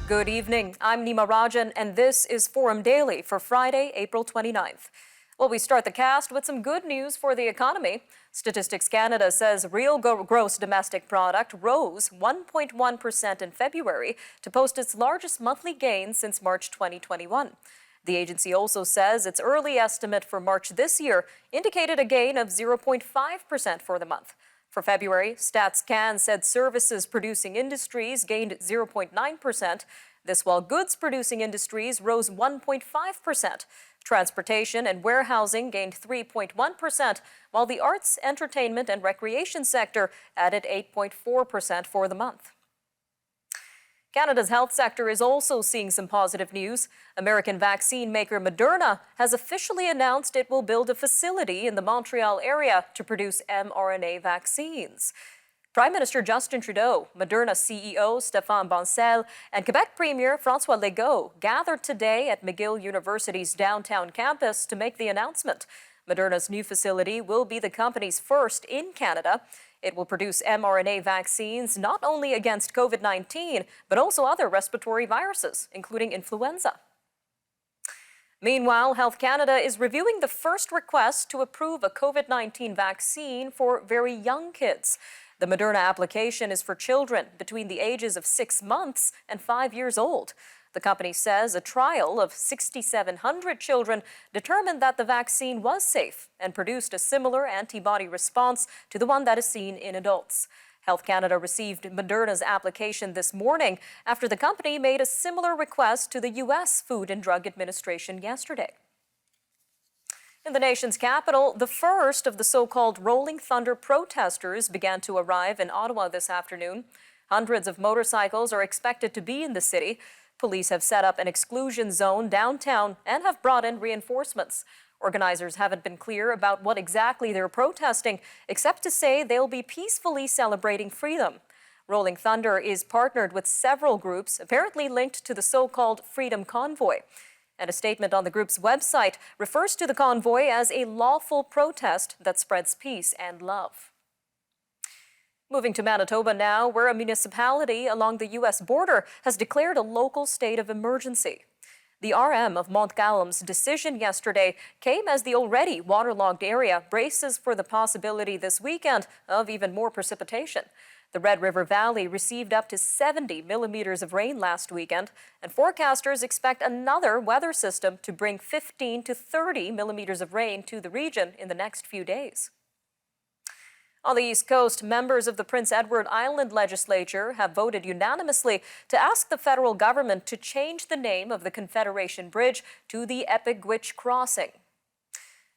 Good evening. I'm Nima Rajan, and this is Forum Daily for Friday, April 29th. Well, we start the cast with some good news for the economy. Statistics Canada says real gross domestic product rose 1.1% in February to post its largest monthly gain since March 2021. The agency also says its early estimate for March this year indicated a gain of 0.5% for the month. For February, Stats Can said services-producing industries gained 0.9%. This while goods-producing industries rose 1.5%. Transportation and warehousing gained 3.1%, while the arts, entertainment, and recreation sector added 8.4% for the month. Canada's health sector is also seeing some positive news. American vaccine maker Moderna has officially announced it will build a facility in the Montreal area to produce mRNA vaccines. Prime Minister Justin Trudeau, Moderna CEO Stéphane Bancel, and Quebec Premier François Legault gathered today at McGill University's downtown campus to make the announcement. Moderna's new facility will be the company's first in Canada. It will produce mRNA vaccines not only against COVID-19, but also other respiratory viruses, including influenza. Meanwhile, Health Canada is reviewing the first request to approve a COVID-19 vaccine for very young kids. The Moderna application is for children between the ages of 6 months and 5 years old. The company says a trial of 6,700 children determined that the vaccine was safe and produced a similar antibody response to the one that is seen in adults. Health Canada received Moderna's application this morning after the company made a similar request to the U.S. Food and Drug Administration yesterday. In the nation's capital, the first of the so-called Rolling Thunder protesters began to arrive in Ottawa this afternoon. Hundreds of motorcycles are expected to be in the city. Police have set up an exclusion zone downtown and have brought in reinforcements. Organizers haven't been clear about what exactly they're protesting, except to say they'll be peacefully celebrating freedom. Rolling Thunder is partnered with several groups, apparently linked to the so-called Freedom Convoy. And a statement on the group's website refers to the convoy as a lawful protest that spreads peace and love. Moving to Manitoba now, where a municipality along the U.S. border has declared a local state of emergency. The RM of Montcalm's decision yesterday came as the already waterlogged area braces for the possibility this weekend of even more precipitation. The Red River Valley received up to 70 millimeters of rain last weekend, and forecasters expect another weather system to bring 15 to 30 millimeters of rain to the region in the next few days. On the East Coast, members of the Prince Edward Island legislature have voted unanimously to ask the federal government to change the name of the Confederation Bridge to the Epigwitch Crossing.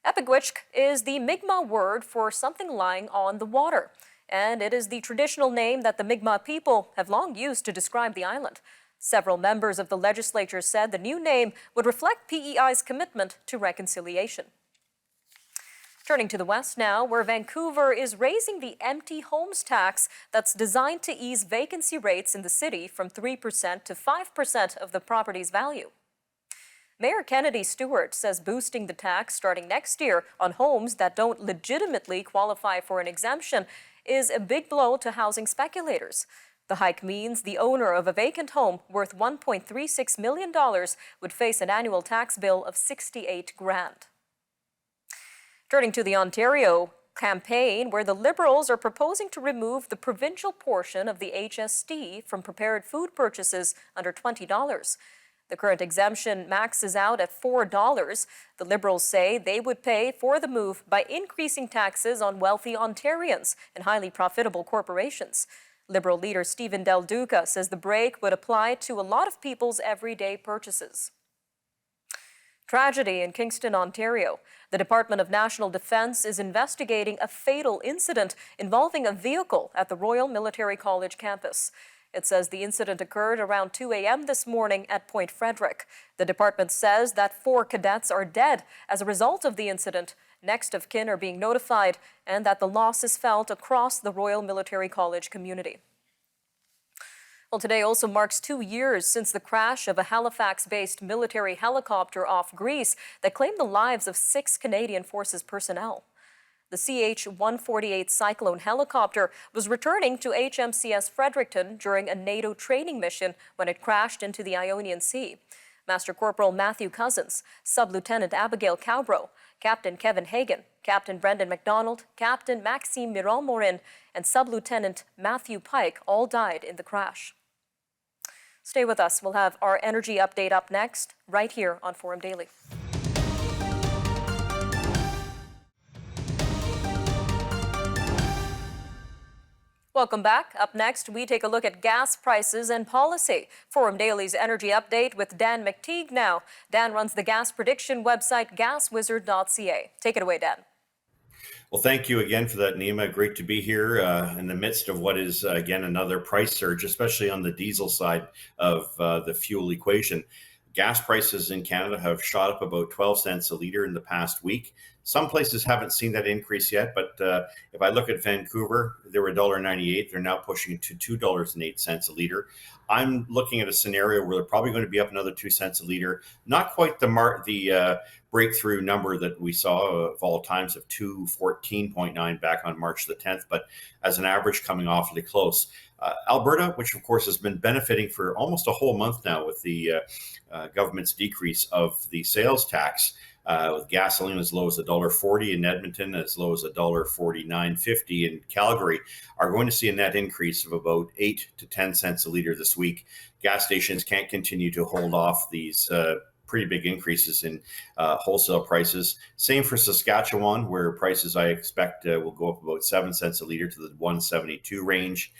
Epigwitch is the Mi'kmaq word for something lying on the water, and it is the traditional name that the Mi'kmaq people have long used to describe the island. Several members of the legislature said the new name would reflect PEI's commitment to reconciliation. Turning to the west now, where Vancouver is raising the empty homes tax that's designed to ease vacancy rates in the city from 3% to 5% of the property's value. Mayor Kennedy Stewart says boosting the tax starting next year on homes that don't legitimately qualify for an exemption is a big blow to housing speculators. The hike means the owner of a vacant home worth $1.36 million would face an annual tax bill of $68,000. Turning to the Ontario campaign, where the Liberals are proposing to remove the provincial portion of the HST from prepared food purchases under $20. The current exemption maxes out at $4. The Liberals say they would pay for the move by increasing taxes on wealthy Ontarians and highly profitable corporations. Liberal leader Stephen Del Duca says the break would apply to a lot of people's everyday purchases. Tragedy in Kingston, Ontario. The Department of National Defence is investigating a fatal incident involving a vehicle at the Royal Military College campus. It says the incident occurred around 2 a.m. this morning at Point Frederick. The department says that 4 cadets are dead as a result of the incident. Next of kin are being notified, and that the loss is felt across the Royal Military College community. Well, today also marks 2 years since the crash of a Halifax-based military helicopter off Greece that claimed the lives of 6 Canadian Forces personnel. The CH-148 Cyclone helicopter was returning to HMCS Fredericton during a NATO training mission when it crashed into the Ionian Sea. Master Corporal Matthew Cousins, Sub-Lieutenant Abigail Cowbro, Captain Kevin Hagan, Captain Brendan McDonald, Captain Maxime Miron-Morin, and Sub-Lieutenant Matthew Pike all died in the crash. Stay with us. We'll have our energy update up next, right here on Forum Daily. Welcome back. Up next, we take a look at gas prices and policy. Forum Daily's energy update with Dan McTeague now. Dan runs the gas prediction website gaswizard.ca. Take it away, Dan. Well, thank you again for that, Nima. Great to be here in the midst of what is, again, another price surge, especially on the diesel side of the fuel equation. Gas prices in Canada have shot up about 12 cents a litre in the past week. Some places haven't seen that increase yet, but if I look at Vancouver, they were $1.98. They're now pushing to $2.08 a litre. I'm looking at a scenario where they're probably going to be up another 2 cents a litre. Not quite the breakthrough number that we saw of all times of 214.9 back on March the 10th, but as an average coming awfully close. Alberta, which of course has been benefiting for almost a whole month now with the government's decrease of the sales tax, with gasoline as low as $1.40 in Edmonton, as low as $1.49.50 in Calgary, are going to see a net increase of about 8 to 10 cents a litre this week. Gas stations can't continue to hold off these pretty big increases in wholesale prices. Same for Saskatchewan, where prices I expect will go up about 7 cents a litre to the 1.72 range.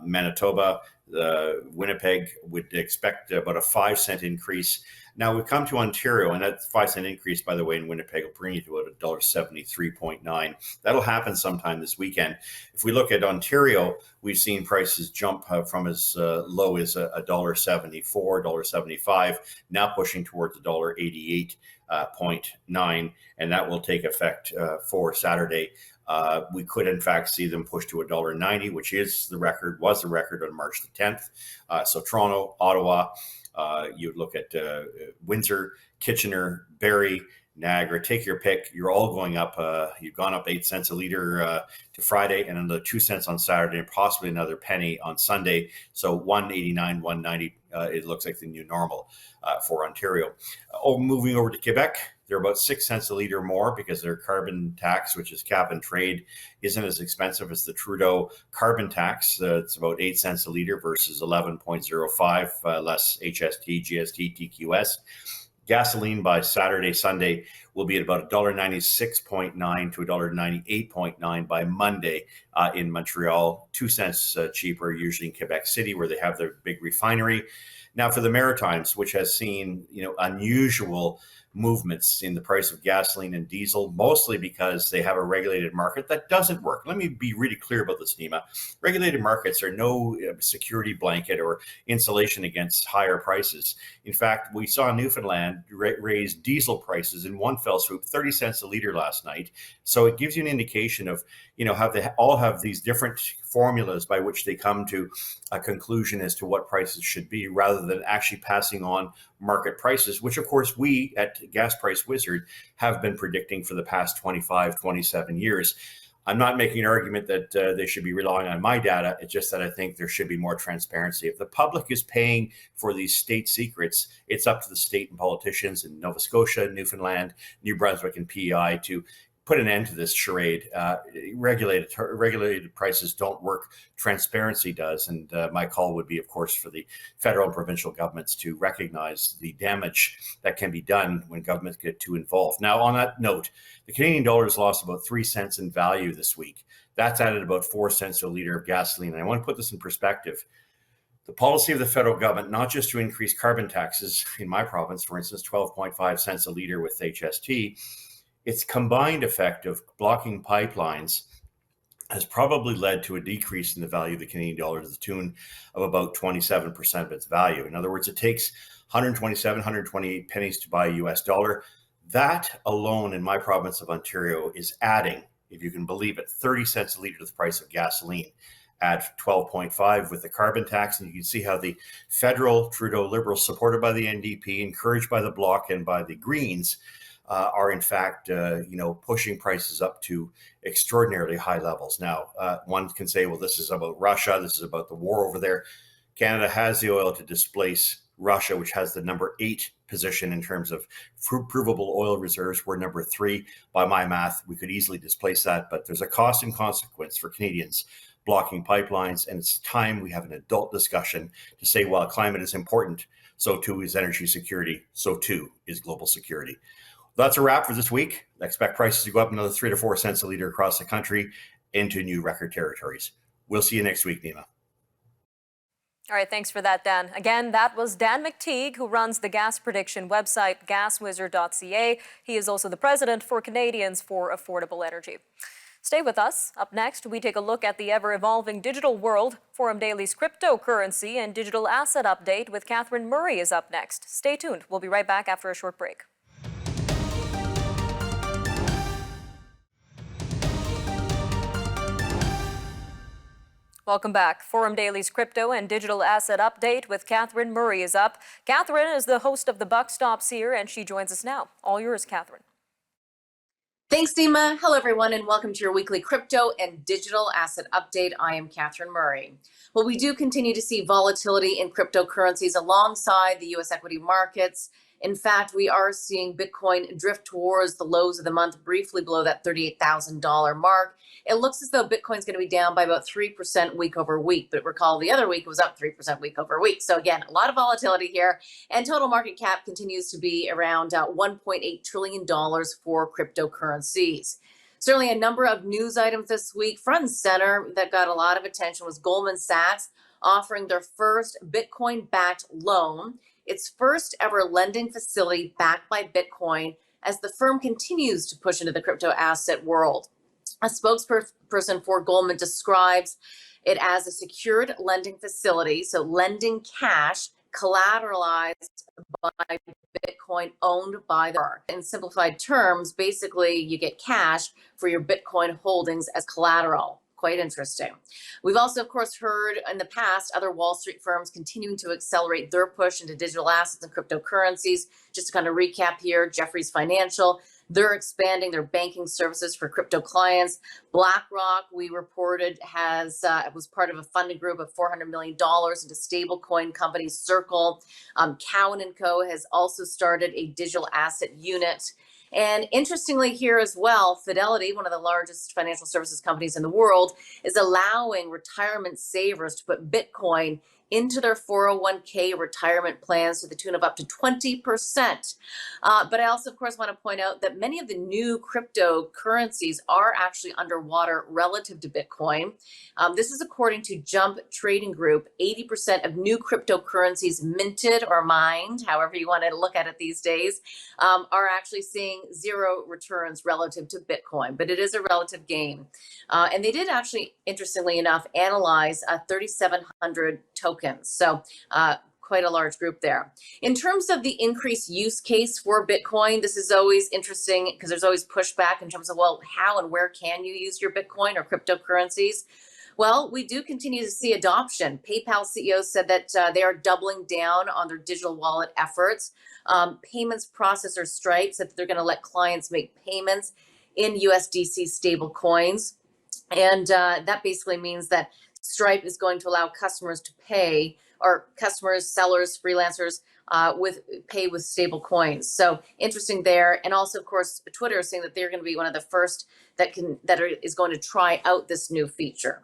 Manitoba, Winnipeg would expect about a 5 cent increase. Now we come to Ontario, and that 5 cent increase, by the way, in Winnipeg will bring you to about $1.73.9. That'll happen sometime this weekend. If we look at Ontario, we've seen prices jump from as low as $1.74, $1.75, now pushing towards $1.88.9, and that will take effect for Saturday. We could, in fact, see them push to $1.90, which was the record on March the 10th. So Toronto, Ottawa, you look at Windsor, Kitchener, Barrie, Niagara, take your pick. You're all going up. You've gone up 8 cents a litre to Friday, and another 2 cents on Saturday, and possibly another penny on Sunday. So 189, 190, it looks like the new normal for Ontario. Moving over to Quebec, they're about 6 cents a litre more because their carbon tax, which is cap and trade, isn't as expensive as the Trudeau carbon tax. It's about 8 cents a litre versus 11.05 less HST, GST, TQS. Gasoline by Saturday, Sunday will be at about $1.96.9 to $1.98.9 by Monday in Montreal, 2 cents cheaper, usually in Quebec City, where they have their big refinery. Now for the Maritimes, which has seen unusual movements in the price of gasoline and diesel, mostly because they have a regulated market that doesn't work. Let me be really clear about this, Nima. Regulated markets are no security blanket or insulation against higher prices. In fact, we saw Newfoundland raise diesel prices in one fell swoop, 30 cents a litre last night. So it gives you an indication of, how they all have these different formulas by which they come to a conclusion as to what prices should be, rather than actually passing on market prices, which of course we at Gas Price Wizard have been predicting for the past 25, 27 years. I'm not making an argument that they should be relying on my data. It's just that I think there should be more transparency. If the public is paying for these state secrets, it's up to the state and politicians in Nova Scotia, Newfoundland, New Brunswick, and PEI to put an end to this charade. Regulated prices don't work. Transparency does. And my call would be, of course, for the federal and provincial governments to recognize the damage that can be done when governments get too involved. Now, on that note, the Canadian dollar has lost about 3 cents in value this week. That's added about 4 cents to a litre of gasoline. And I want to put this in perspective. The policy of the federal government, not just to increase carbon taxes in my province, for instance, 12.5 cents a litre with HST, its combined effect of blocking pipelines has probably led to a decrease in the value of the Canadian dollar to the tune of about 27% of its value. In other words, it takes 127, 128 pennies to buy a US dollar. That alone in my province of Ontario is adding, if you can believe it, 30 cents a litre to the price of gasoline. Add 12.5 with the carbon tax, and you can see how the federal Trudeau Liberals, supported by the NDP, encouraged by the Bloc and by the Greens, are in fact, pushing prices up to extraordinarily high levels. Now, one can say, well, this is about Russia. This is about the war over there. Canada has the oil to displace Russia, which has the number 8 position in terms of provable oil reserves. We're number 3 by my math. We could easily displace that, but there's a cost and consequence for Canadians blocking pipelines, and it's time we have an adult discussion to say, while climate is important, so too is energy security, so too is global security. That's a wrap for this week. I expect prices to go up another 3 to 4 cents a litre across the country into new record territories. We'll see you next week, Nima. All right, thanks for that, Dan. Again, that was Dan McTeague, who runs the gas prediction website, gaswizard.ca. He is also the president for Canadians for Affordable Energy. Stay with us. Up next, we take a look at the ever-evolving digital world. Forum Daily's cryptocurrency and digital asset update with Catherine Murray is up next. Stay tuned. We'll be right back after a short break. Welcome back. Forum Daily's crypto and digital asset update with Catherine Murray is up. Catherine is the host of The Buck Stops Here, and she joins us now. All yours, Catherine. Thanks, Dima. Hello, everyone, and welcome to your weekly crypto and digital asset update. I am Catherine Murray. Well, we do continue to see volatility in cryptocurrencies alongside the U.S. equity markets. In fact, we are seeing Bitcoin drift towards the lows of the month, briefly below that $38,000 mark. It looks as though Bitcoin's going to be down by about 3% week over week, but recall the other week it was up 3% week over week. So again, a lot of volatility here, and total market cap continues to be around $1.8 trillion for cryptocurrencies. Certainly a number of news items this week. Front and center that got a lot of attention was Goldman Sachs offering their first Bitcoin-backed loan, its first ever lending facility backed by Bitcoin, as the firm continues to push into the crypto asset world. A spokesperson for Goldman describes it as a secured lending facility, so lending cash collateralized by Bitcoin owned by the firm. In simplified terms, basically you get cash for your Bitcoin holdings as collateral. Quite interesting. We've also, of course, heard in the past other Wall Street firms continuing to accelerate their push into digital assets and cryptocurrencies. Just to kind of recap here, Jefferies Financial, they're expanding their banking services for crypto clients. BlackRock, we reported, was part of a funding group of $400 million into stablecoin company Circle. Cowen & Co. has also started a digital asset unit. And interestingly here as well, Fidelity, one of the largest financial services companies in the world, is allowing retirement savers to put Bitcoin into their 401k retirement plans to the tune of up to 20%. But I also, of course, want to point out that many of the new cryptocurrencies are actually underwater relative to Bitcoin. This is according to Jump Trading Group. 80% of new cryptocurrencies minted or mined, however you want to look at it these days, are actually seeing zero returns relative to Bitcoin. But it is a relative game. And they did actually, interestingly enough, analyze 3,700 tokens. So quite a large group there. In terms of the increased use case for Bitcoin, this is always interesting because there's always pushback in terms of, well, how and where can you use your Bitcoin or cryptocurrencies? Well, we do continue to see adoption. PayPal CEO said that they are doubling down on their digital wallet efforts. Payments processor Stripe said that they're going to let clients make payments in USDC stable coins. And that basically means that Stripe is going to allow customers to pay, or customers, sellers, freelancers, pay with stable coins. So interesting there. And also, of course, Twitter is saying that they're going to be one of the first is going to try out this new feature.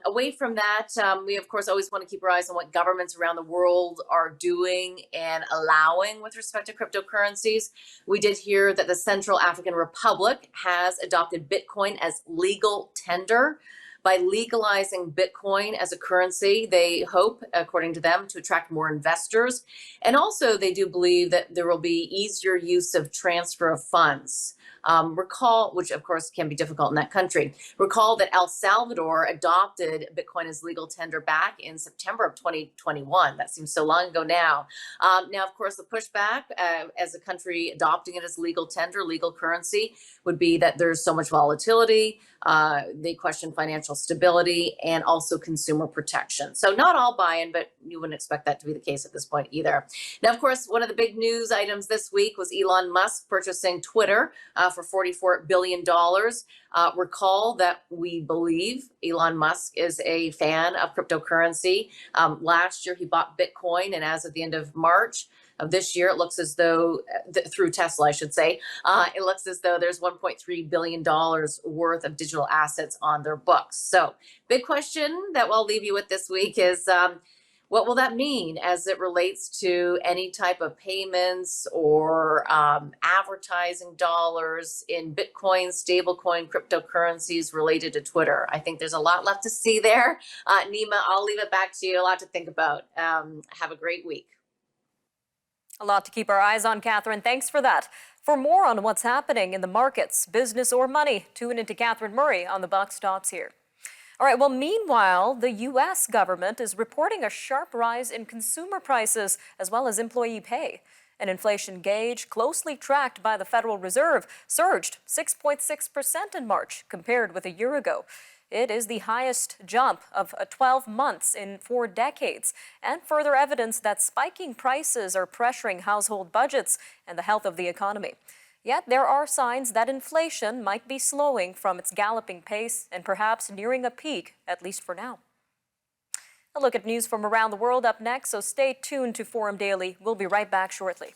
Away from that, we of course always want to keep our eyes on what governments around the world are doing and allowing with respect to cryptocurrencies. We did hear that the Central African Republic has adopted Bitcoin as legal tender. By legalizing Bitcoin as a currency, they hope, according to them, to attract more investors. And also, they do believe that there will be easier use of transfer of funds. Recall, which of course can be difficult in that country. Recall that El Salvador adopted Bitcoin as legal tender back in September of 2021. That seems so long ago now. Now, of course, the pushback as a country adopting it as legal tender, legal currency, would be that there's so much volatility. They question financial stability and also consumer protection. So not all buy-in, but you wouldn't expect that to be the case at this point either. Now, of course, one of the big news items this week was Elon Musk purchasing Twitter for $44 billion. Recall that we believe Elon Musk is a fan of cryptocurrency. Last year, he bought Bitcoin, and as of the end of March of this year, it looks as though, through Tesla, I should say, it looks as though there's $1.3 billion worth of digital assets on their books. So big question that we'll leave you with this week is, what will that mean as it relates to any type of payments or advertising dollars in Bitcoin, stablecoin, cryptocurrencies related to Twitter? I think there's a lot left to see there. Nima, I'll leave it back to you. A lot to think about. Have a great week. A lot to keep our eyes on, Catherine. Thanks for that. For more on what's happening in the markets, business or money, tune into Catherine Murray on The Buck Stops Here. All right, well, meanwhile, the U.S. government is reporting a sharp rise in consumer prices as well as employee pay. An inflation gauge closely tracked by the Federal Reserve surged 6.6% in March compared with a year ago. It is the highest jump of 12 months in 4 decades, and further evidence that spiking prices are pressuring household budgets and the health of the economy. Yet there are signs that inflation might be slowing from its galloping pace and perhaps nearing a peak, at least for now. A look at news from around the world up next, so stay tuned to Forum Daily. We'll be right back shortly.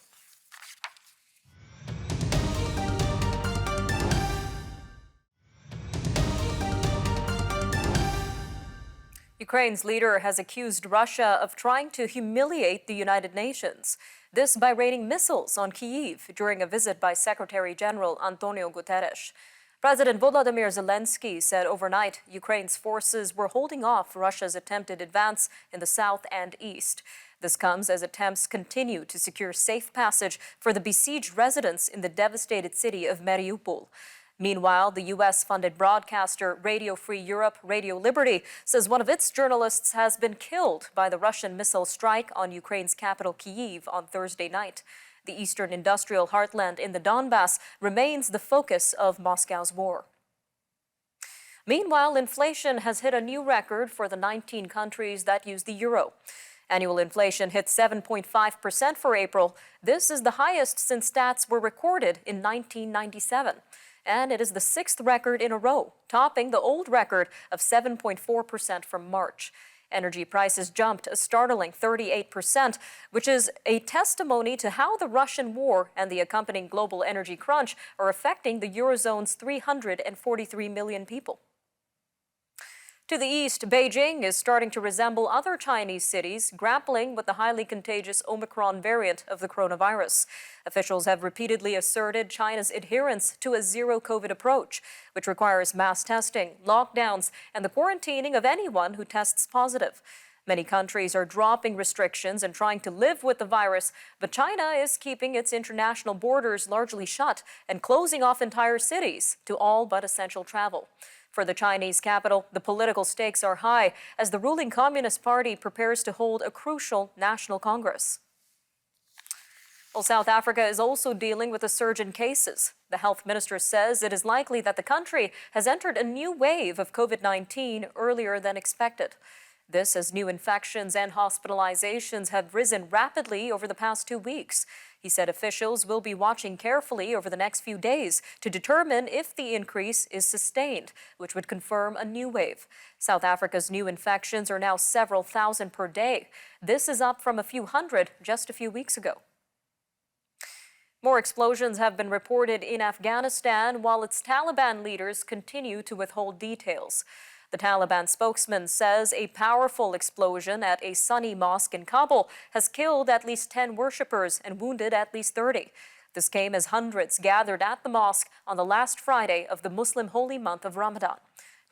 Ukraine's leader has accused Russia of trying to humiliate the United Nations. This by raining missiles on Kyiv during a visit by Secretary General Antonio Guterres. President Volodymyr Zelensky said overnight Ukraine's forces were holding off Russia's attempted advance in the south and east. This comes as attempts continue to secure safe passage for the besieged residents in the devastated city of Mariupol. Meanwhile, the U.S.-funded broadcaster Radio Free Europe, Radio Liberty, says one of its journalists has been killed by the Russian missile strike on Ukraine's capital Kyiv on Thursday night. The eastern industrial heartland in the Donbass remains the focus of Moscow's war. Meanwhile, inflation has hit a new record for the 19 countries that use the euro. Annual inflation hit 7.5% for April. This is the highest since stats were recorded in 1997. And it is the 6th record in a row, topping the old record of 7.4% from March. Energy prices jumped a startling 38%, which is a testimony to how the Russian war and the accompanying global energy crunch are affecting the Eurozone's 343 million people. To the east, Beijing is starting to resemble other Chinese cities, grappling with the highly contagious Omicron variant of the coronavirus. Officials have repeatedly asserted China's adherence to a zero-COVID approach, which requires mass testing, lockdowns, and the quarantining of anyone who tests positive. Many countries are dropping restrictions and trying to live with the virus, but China is keeping its international borders largely shut and closing off entire cities to all but essential travel. For the Chinese capital, the political stakes are high as the ruling Communist Party prepares to hold a crucial national congress. Well, South Africa is also dealing with a surge in cases. The health minister says it is likely that the country has entered a new wave of COVID-19 earlier than expected. This as new infections and hospitalizations have risen rapidly over the past 2 weeks. He said officials will be watching carefully over the next few days to determine if the increase is sustained, which would confirm a new wave. South Africa's new infections are now several thousand per day. This is up from a few hundred just a few weeks ago. More explosions have been reported in Afghanistan while its Taliban leaders continue to withhold details. The Taliban spokesman says a powerful explosion at a Sunni mosque in Kabul has killed at least 10 worshippers and wounded at least 30. This came as hundreds gathered at the mosque on the last Friday of the Muslim holy month of Ramadan.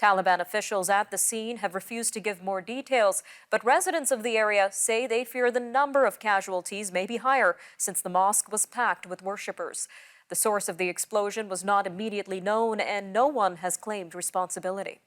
Taliban officials at the scene have refused to give more details, but residents of the area say they fear the number of casualties may be higher since the mosque was packed with worshippers. The source of the explosion was not immediately known, and no one has claimed responsibility.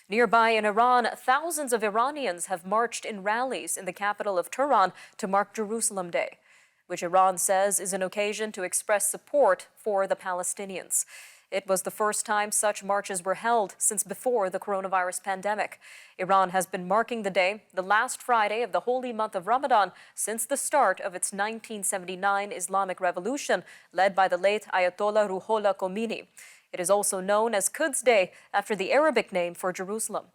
Nearby in Iran, thousands of Iranians have marched in rallies in the capital of Tehran to mark Jerusalem Day, which Iran says is an occasion to express support for the Palestinians. It was the first time such marches were held since before the coronavirus pandemic. Iran has been marking the day, the last Friday of the holy month of Ramadan, since the start of its 1979 Islamic Revolution, led by the late Ayatollah Ruhollah Khomeini. It is also known as Quds Day, after the Arabic name for Jerusalem.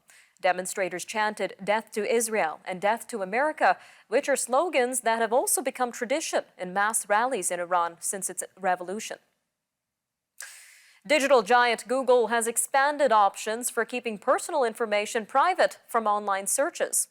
Demonstrators chanted "Death to Israel" and "Death to America," which are slogans that have also become tradition in mass rallies in Iran since its revolution. Digital giant Google has expanded options for keeping personal information private from online searches.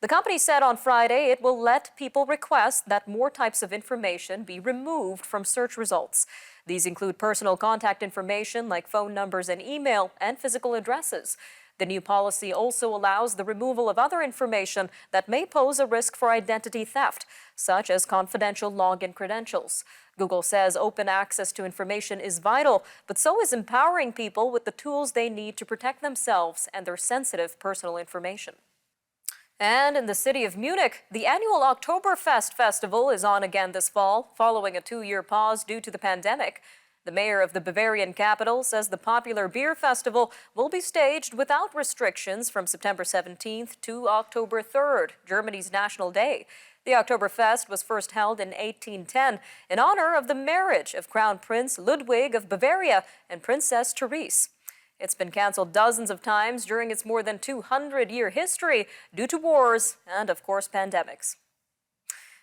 The company said on Friday it will let people request that more types of information be removed from search results. These include personal contact information like phone numbers and email, and physical addresses. The new policy also allows the removal of other information that may pose a risk for identity theft, such as confidential login credentials. Google says open access to information is vital, but so is empowering people with the tools they need to protect themselves and their sensitive personal information. And in the city of Munich, the annual Oktoberfest festival is on again this fall, following a 2-year pause due to the pandemic. The mayor of the Bavarian capital says the popular beer festival will be staged without restrictions from September 17th to October 3rd, Germany's National Day. The Oktoberfest was first held in 1810 in honor of the marriage of Crown Prince Ludwig of Bavaria and Princess Therese. It's been canceled dozens of times during its more than 200-year history due to wars and, of course, pandemics.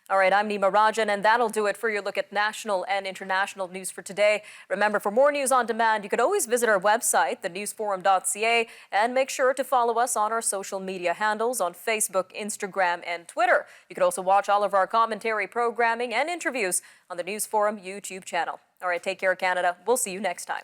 All right, I'm Nima Rajan, and that'll do it for your look at national and international news for today. Remember, for more news on demand, you can always visit our website, thenewsforum.ca, and make sure to follow us on our social media handles on Facebook, Instagram, and Twitter. You can also watch all of our commentary, programming, and interviews on the News Forum YouTube channel. All right, take care, Canada. We'll see you next time.